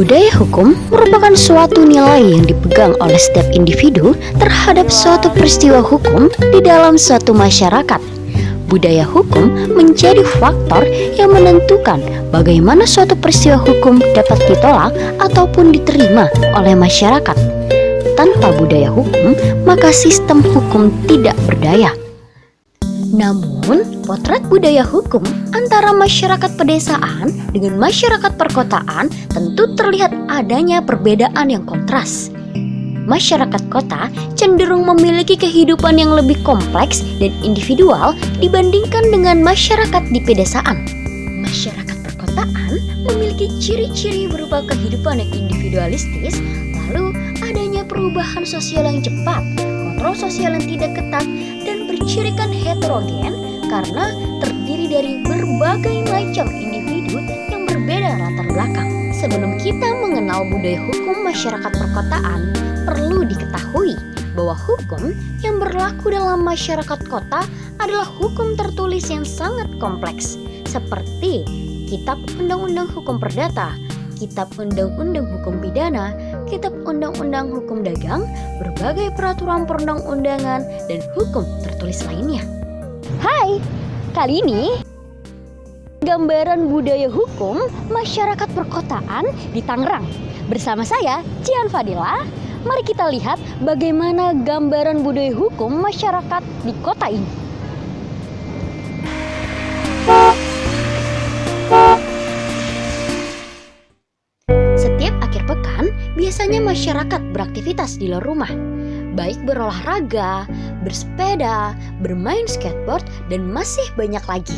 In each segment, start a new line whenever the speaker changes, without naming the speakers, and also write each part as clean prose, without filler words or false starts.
Budaya hukum merupakan suatu nilai yang dipegang oleh setiap individu terhadap suatu peristiwa hukum di dalam suatu masyarakat. Budaya hukum menjadi faktor yang menentukan bagaimana suatu peristiwa hukum dapat ditolak ataupun diterima oleh masyarakat. Tanpa budaya hukum, maka sistem hukum tidak berdaya. Namun, potret budaya hukum antara masyarakat pedesaan dengan masyarakat perkotaan tentu terlihat adanya perbedaan yang kontras. Masyarakat kota cenderung memiliki kehidupan yang lebih kompleks dan individual dibandingkan dengan masyarakat di pedesaan. Masyarakat perkotaan memiliki ciri-ciri berupa kehidupan yang individualistis, lalu adanya perubahan sosial yang cepat, kontrol sosial yang tidak ketat, dan bercirikan heterogen karena terdiri dari berbagai macam individu yang berbeda latar belakang. Sebelum kita mengenal budaya hukum masyarakat perkotaan, perlu diketahui bahwa hukum yang berlaku dalam masyarakat kota adalah hukum tertulis yang sangat kompleks, seperti Kitab Undang-Undang Hukum Perdata, Kitab Undang-Undang Hukum Pidana, Kitab Undang-Undang Hukum Dagang, berbagai peraturan perundang-undangan, dan hukum tertulis lainnya. Hai, kali ini gambaran budaya hukum masyarakat perkotaan di Tangerang. Bersama saya, Cian Fadila, mari kita lihat bagaimana gambaran budaya hukum masyarakat di kota ini. Setiap akhir pekan, biasanya masyarakat beraktivitas di luar rumah, baik berolahraga, bersepeda, bermain skateboard, dan masih banyak lagi.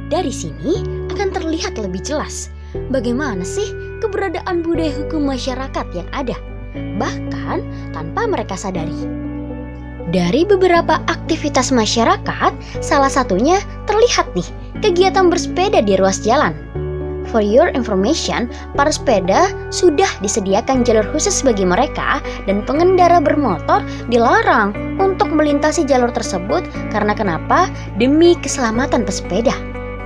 Dari sini akan terlihat lebih jelas bagaimana sih keberadaan budaya hukum masyarakat yang ada, bahkan tanpa mereka sadari. Dari beberapa aktivitas masyarakat, salah satunya terlihat nih, kegiatan bersepeda di ruas jalan. For your information, para sepeda sudah disediakan jalur khusus bagi mereka dan pengendara bermotor dilarang untuk melintasi jalur tersebut karena kenapa? Demi keselamatan pesepeda.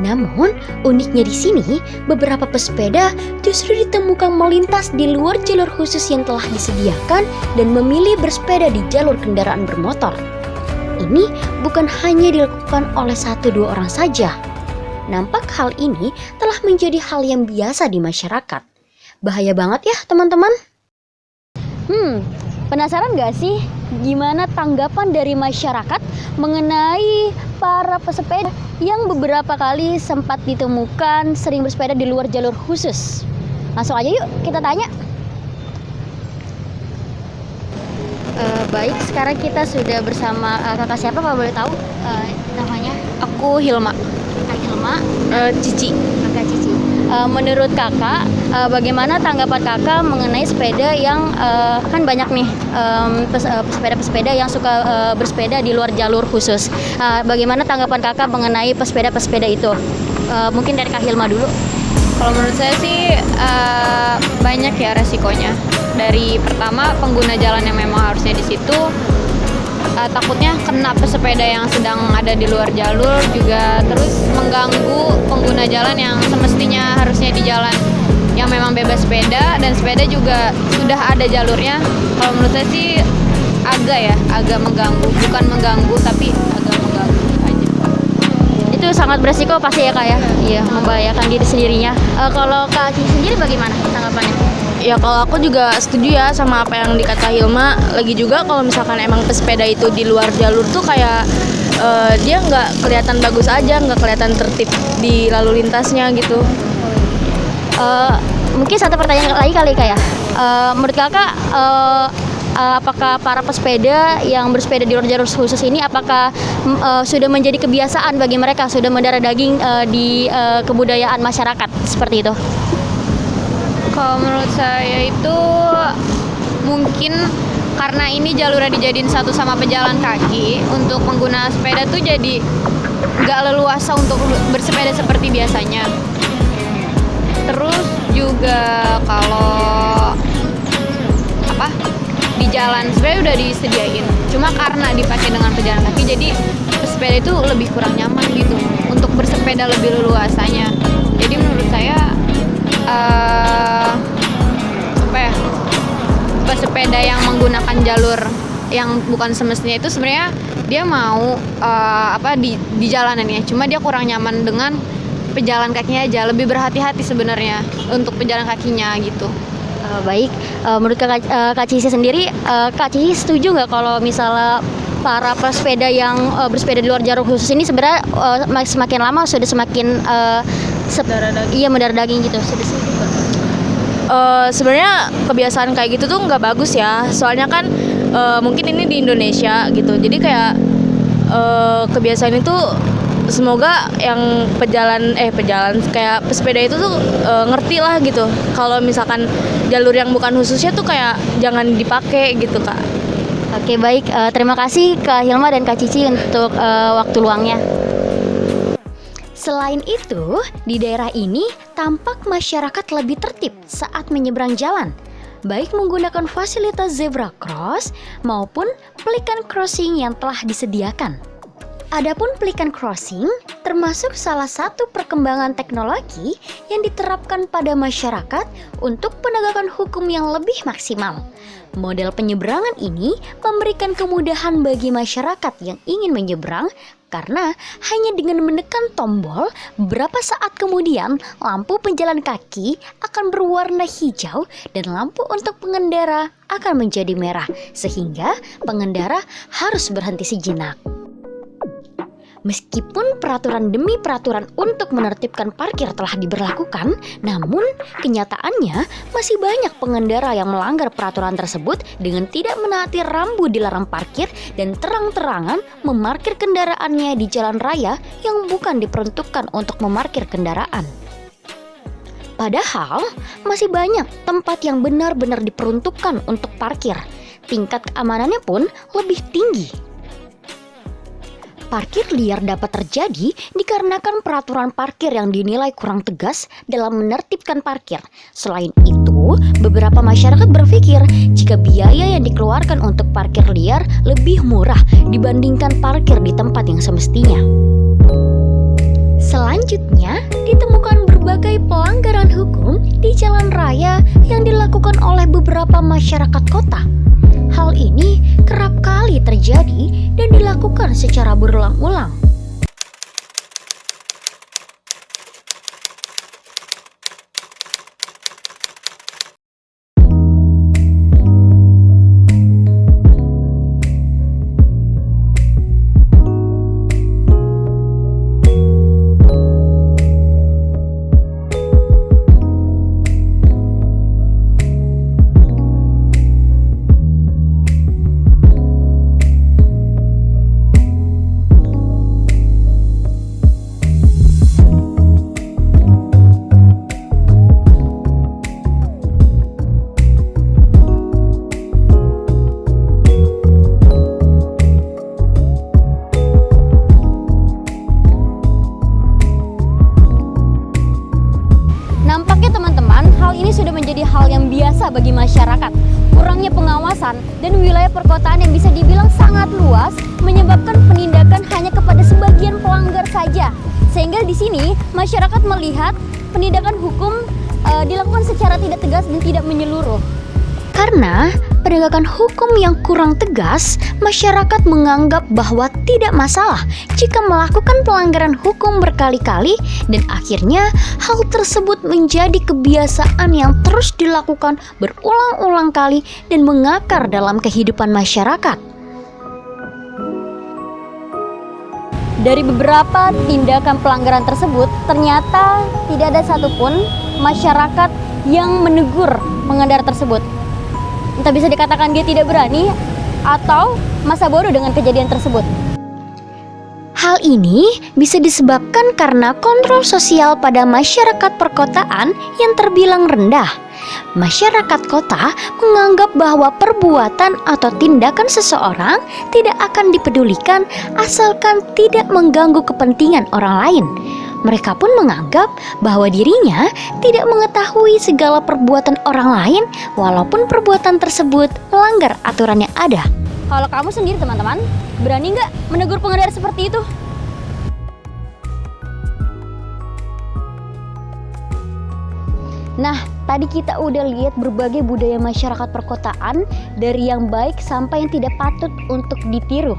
Namun, uniknya di sini, beberapa pesepeda justru ditemukan melintas di luar jalur khusus yang telah disediakan dan memilih bersepeda di jalur kendaraan bermotor. Ini bukan hanya dilakukan oleh 1-2 orang saja. Nampak hal ini telah menjadi hal yang biasa di masyarakat. Bahaya banget ya, teman-teman. Penasaran gak sih gimana tanggapan dari masyarakat mengenai para pesepeda yang beberapa kali sempat ditemukan sering bersepeda di luar jalur khusus? Langsung aja yuk kita tanya. Baik, sekarang kita sudah bersama kakak siapa, kalau boleh tahu namanya?
Aku Hilma.
Kak Hilma.
Cici.
Kakak Cici. Menurut kakak, bagaimana tanggapan kakak mengenai sepeda yang kan banyak nih pesepeda-pesepeda yang suka bersepeda di luar jalur khusus. Bagaimana tanggapan kakak mengenai pesepeda-pesepeda itu? Mungkin dari Kak Hilma dulu.
Kalau menurut saya sih banyak ya resikonya. Dari pertama pengguna jalan yang memang harusnya di situ takutnya kena pesepeda yang sedang ada di luar jalur, juga terus mengganggu pengguna jalan yang semestinya harusnya di jalan yang memang bebas sepeda, dan sepeda juga sudah ada jalurnya. Kalau menurut saya sih agak mengganggu, bukan mengganggu tapi agak mengganggu aja.
Itu sangat beresiko pasti ya Kak ya? Iya, membahayakan diri sendirinya. Kalau Kak Cici sendiri bagaimana tanggapannya?
Ya kalau aku juga setuju ya sama apa yang dikata Hilma. Lagi juga kalau misalkan emang pesepeda itu di luar jalur tuh kayak dia nggak kelihatan bagus aja, nggak kelihatan tertib di lalu lintasnya gitu.
Mungkin satu pertanyaan lagi kali Kak ya. Menurut kakak, apakah para pesepeda yang bersepeda di luar jalur khusus ini apakah sudah menjadi kebiasaan bagi mereka, sudah mendarah daging di kebudayaan masyarakat seperti itu?
Kalau menurut saya itu mungkin karena ini jalurnya dijadiin satu sama pejalan kaki, untuk pengguna sepeda tuh jadi nggak leluasa untuk bersepeda seperti biasanya. Terus juga kalau di jalan sebenarnya udah disediain, cuma karena dipakai dengan pejalan kaki jadi pesepeda itu lebih kurang nyaman gitu untuk bersepeda lebih leluasanya. Jadi menurut saya jalur yang bukan semestinya itu sebenarnya dia mau di jalanannya, cuma dia kurang nyaman dengan pejalan kakinya aja, lebih berhati-hati sebenarnya untuk pejalan kakinya gitu.
Baik, menurut Kak Cici sendiri, Kak Cici setuju nggak kalau misalnya para pesepeda yang bersepeda di luar jalur khusus ini sebenarnya semakin lama sudah semakin mendarah daging gitu? Sudah setuju nggak?
Sebenarnya kebiasaan kayak gitu tuh nggak bagus ya, soalnya kan mungkin ini di Indonesia gitu, jadi kayak kebiasaan itu semoga yang pejalan kayak pesepeda itu tuh ngerti lah gitu, kalau misalkan jalur yang bukan khususnya tuh kayak jangan dipakai gitu Kak.
Oke, baik, terima kasih Kak Hilma dan Kak Cici untuk waktu luangnya. Selain itu, di daerah ini tampak masyarakat lebih tertib saat menyeberang jalan, baik menggunakan fasilitas zebra cross maupun pelikan crossing yang telah disediakan. Adapun pelikan crossing termasuk salah satu perkembangan teknologi yang diterapkan pada masyarakat untuk penegakan hukum yang lebih maksimal. Model penyeberangan ini memberikan kemudahan bagi masyarakat yang ingin menyeberang karena hanya dengan menekan tombol, beberapa saat kemudian lampu penjalan kaki akan berwarna hijau dan lampu untuk pengendara akan menjadi merah, sehingga pengendara harus berhenti sejenak. Meskipun peraturan demi peraturan untuk menertibkan parkir telah diberlakukan, namun kenyataannya masih banyak pengendara yang melanggar peraturan tersebut dengan tidak menaati rambu dilarang parkir dan terang-terangan memarkir kendaraannya di jalan raya yang bukan diperuntukkan untuk memarkir kendaraan. Padahal masih banyak tempat yang benar-benar diperuntukkan untuk parkir. Tingkat keamanannya pun lebih tinggi. Parkir liar dapat terjadi dikarenakan peraturan parkir yang dinilai kurang tegas dalam menertibkan parkir. Selain itu, beberapa masyarakat berpikir jika biaya yang dikeluarkan untuk parkir liar lebih murah dibandingkan parkir di tempat yang semestinya. Selanjutnya, ditemukan berbagai pelanggaran hukum di jalan raya yang dilakukan oleh beberapa masyarakat kota. Hal ini kerap kali terjadi dan dilakukan secara berulang-ulang. Nampaknya teman-teman, hal ini sudah menjadi hal yang biasa bagi masyarakat. Kurangnya pengawasan dan wilayah perkotaan yang bisa dibilang sangat luas menyebabkan penindakan hanya kepada sebagian pelanggar saja. Sehingga di sini masyarakat melihat penindakan hukum dilakukan secara tidak tegas dan tidak menyeluruh. Karena penegakan hukum yang kurang tegas, masyarakat menganggap bahwa tidak masalah jika melakukan pelanggaran hukum berkali-kali dan akhirnya hal tersebut menjadi kebiasaan yang terus dilakukan berulang-ulang kali dan mengakar dalam kehidupan masyarakat. Dari beberapa tindakan pelanggaran tersebut, ternyata tidak ada satupun masyarakat yang menegur pengendara tersebut. Entah bisa dikatakan dia tidak berani atau masa bodoh dengan kejadian tersebut. Hal ini bisa disebabkan karena kontrol sosial pada masyarakat perkotaan yang terbilang rendah. Masyarakat kota menganggap bahwa perbuatan atau tindakan seseorang tidak akan dipedulikan asalkan tidak mengganggu kepentingan orang lain. Mereka pun menganggap bahwa dirinya tidak mengetahui segala perbuatan orang lain walaupun perbuatan tersebut melanggar aturan yang ada. Kalau kamu sendiri teman-teman, berani nggak menegur pengendara seperti itu? Nah, tadi kita udah lihat berbagai budaya masyarakat perkotaan, dari yang baik sampai yang tidak patut untuk ditiru.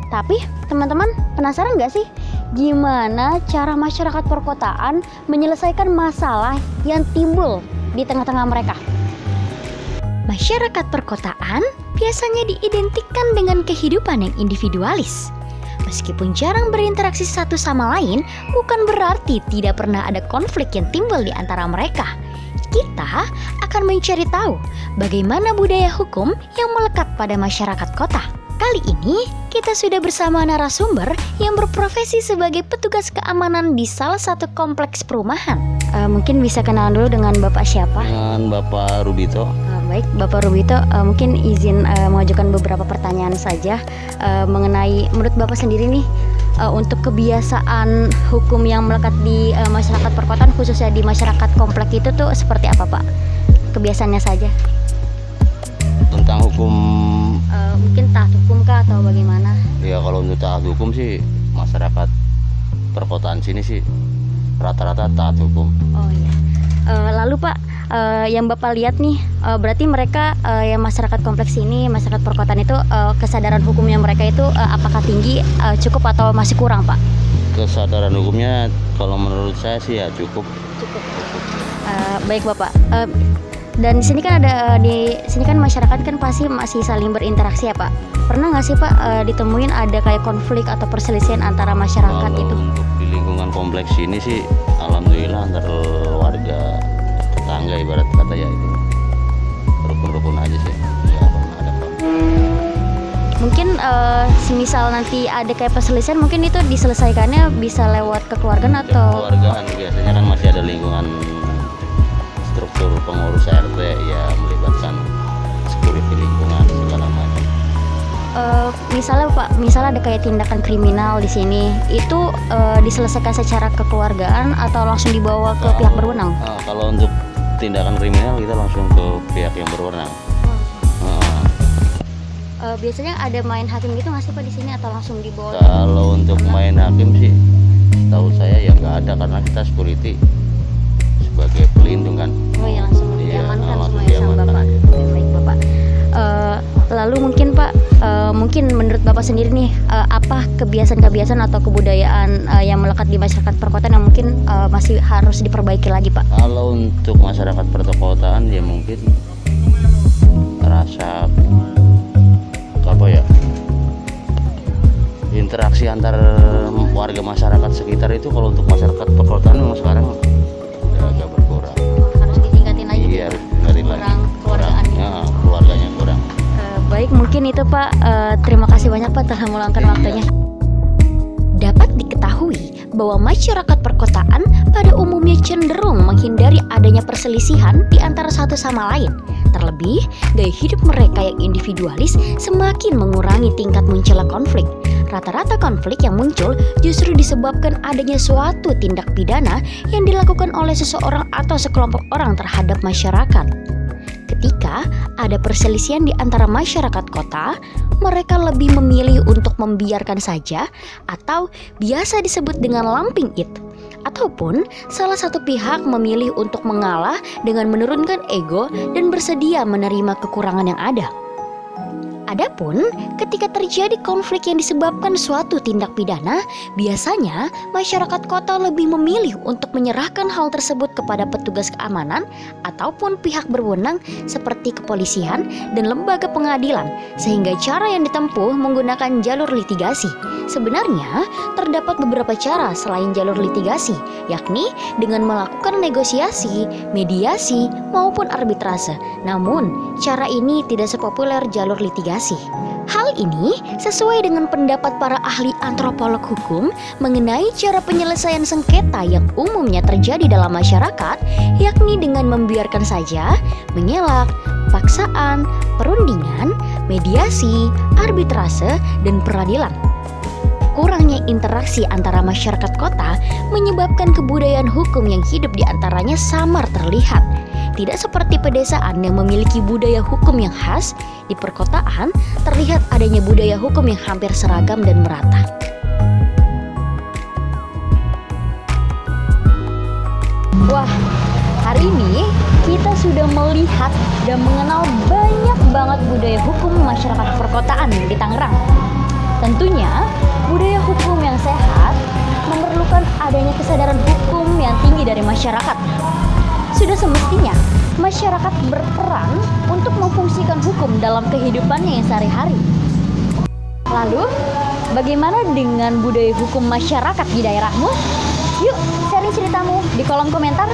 Tapi teman-teman penasaran gak sih gimana cara masyarakat perkotaan menyelesaikan masalah yang timbul di tengah-tengah mereka? Masyarakat perkotaan biasanya diidentikan dengan kehidupan yang individualis. Meskipun jarang berinteraksi satu sama lain, bukan berarti tidak pernah ada konflik yang timbul di antara mereka. Kita akan mencari tahu bagaimana budaya hukum yang melekat pada masyarakat kota. Kali ini kita sudah bersama narasumber yang berprofesi sebagai petugas keamanan di salah satu kompleks perumahan. Mungkin bisa kenalan dulu dengan Bapak siapa?
Dengan Bapak Rubito.
Baik, Bapak Rubito, mungkin izin mengajukan beberapa pertanyaan saja mengenai menurut Bapak sendiri nih, untuk kebiasaan hukum yang melekat di masyarakat perkotaan, khususnya di masyarakat komplek itu tuh seperti apa, Pak? Kebiasaannya saja.
Tentang hukum,
Mungkin taat hukum kah atau bagaimana?
ya kalau untuk taat hukum sih masyarakat perkotaan sini sih rata-rata taat hukum.
Oh iya. Lalu Pak, yang Bapak lihat nih, berarti mereka yang masyarakat kompleks ini, masyarakat perkotaan itu kesadaran hukumnya mereka itu apakah tinggi, cukup atau masih kurang, Pak?
Kesadaran hukumnya kalau menurut saya sih ya cukup.
Cukup. Baik Bapak. Dan di sini kan di sini kan masyarakat kan pasti masih saling berinteraksi ya Pak. Pernah nggak sih Pak ditemuin ada kayak konflik atau perselisihan antara masyarakat
Kalau
itu?
untuk di lingkungan kompleks ini sih alhamdulillah antar warga tetangga ibarat kata ya itu rukun-rukun aja sih. Ya pernah ada konflik.
Mungkin semisal nanti ada kayak perselisihan, mungkin itu diselesaikannya bisa lewat kekeluargaan atau?
Kekeluargaan biasanya kan masih ada lingkungan struktur pengurus RT ya melibatkan security lingkungan segala macam.
Misalnya Pak, misalnya ada kayak tindakan kriminal di sini, itu diselesaikan secara kekeluargaan atau langsung dibawa ke pihak berwenang?
Kalau untuk tindakan kriminal kita langsung ke pihak yang berwenang.
Biasanya ada main hakim gitu nggak sih Pak di sini atau langsung dibawa?
Kalau untuk main hakim sih, tahu saya ya nggak ada karena kita security sebagai pelindung kan.
Oh ya langsung
Iya,
diamankan
langsung
semuanya sama
diamankan,
Bapak.
iya.
Baik Bapak. Lalu mungkin Pak, mungkin menurut Bapak sendiri nih, apa kebiasaan-kebiasaan atau kebudayaan yang melekat di masyarakat perkotaan yang mungkin masih harus diperbaiki lagi Pak?
Kalau untuk masyarakat perkotaan ya mungkin rasa apa ya, interaksi antar warga masyarakat sekitar itu kalau untuk masyarakat perkotaan memang sekarang udah agak berkurang.
Harus ditingkatin lagi.
Iya, harus tingkatin lagi.
Kurang keluargaannya.
Ya, keluarganya kurang.
Baik, mungkin itu Pak. Terima kasih banyak Pak telah meluangkan waktunya. Dapat diketahui bahwa masyarakat perkotaan pada umumnya cenderung menghindari adanya perselisihan di antara satu sama lain. Terlebih, gaya hidup mereka yang individualis semakin mengurangi tingkat munculnya konflik. Rata-rata konflik yang muncul justru disebabkan adanya suatu tindak pidana yang dilakukan oleh seseorang atau sekelompok orang terhadap masyarakat. Ketika ada perselisihan di antara masyarakat kota, mereka lebih memilih untuk membiarkan saja atau biasa disebut dengan lamping it. Ataupun salah satu pihak memilih untuk mengalah dengan menurunkan ego dan bersedia menerima kekurangan yang ada. Adapun ketika terjadi konflik yang disebabkan suatu tindak pidana, biasanya masyarakat kota lebih memilih untuk menyerahkan hal tersebut kepada petugas keamanan ataupun pihak berwenang seperti kepolisian dan lembaga pengadilan, sehingga cara yang ditempuh menggunakan jalur litigasi. Sebenarnya terdapat beberapa cara selain jalur litigasi, yakni dengan melakukan negosiasi, mediasi, maupun arbitrase. Namun, cara ini tidak sepopuler jalur litigasi. Hal ini sesuai dengan pendapat para ahli antropolog hukum mengenai cara penyelesaian sengketa yang umumnya terjadi dalam masyarakat, yakni dengan membiarkan saja, mengelak, paksaan, perundingan, mediasi, arbitrase, dan peradilan. Kurangnya interaksi antara masyarakat kota menyebabkan kebudayaan hukum yang hidup di antaranya samar terlihat. Tidak seperti pedesaan yang memiliki budaya hukum yang khas, di perkotaan terlihat adanya budaya hukum yang hampir seragam dan merata. Wah, Hari ini kita sudah melihat dan mengenal banyak banget budaya hukum masyarakat perkotaan di Tangerang. Tentunya budaya hukum yang sehat memerlukan adanya kesadaran hukum yang tinggi dari masyarakat. Sudah semestinya masyarakat berperan untuk memfungsikan hukum dalam kehidupannya yang sehari-hari. Lalu, bagaimana dengan budaya hukum masyarakat di daerahmu? Yuk, sharing ceritamu di kolom komentar.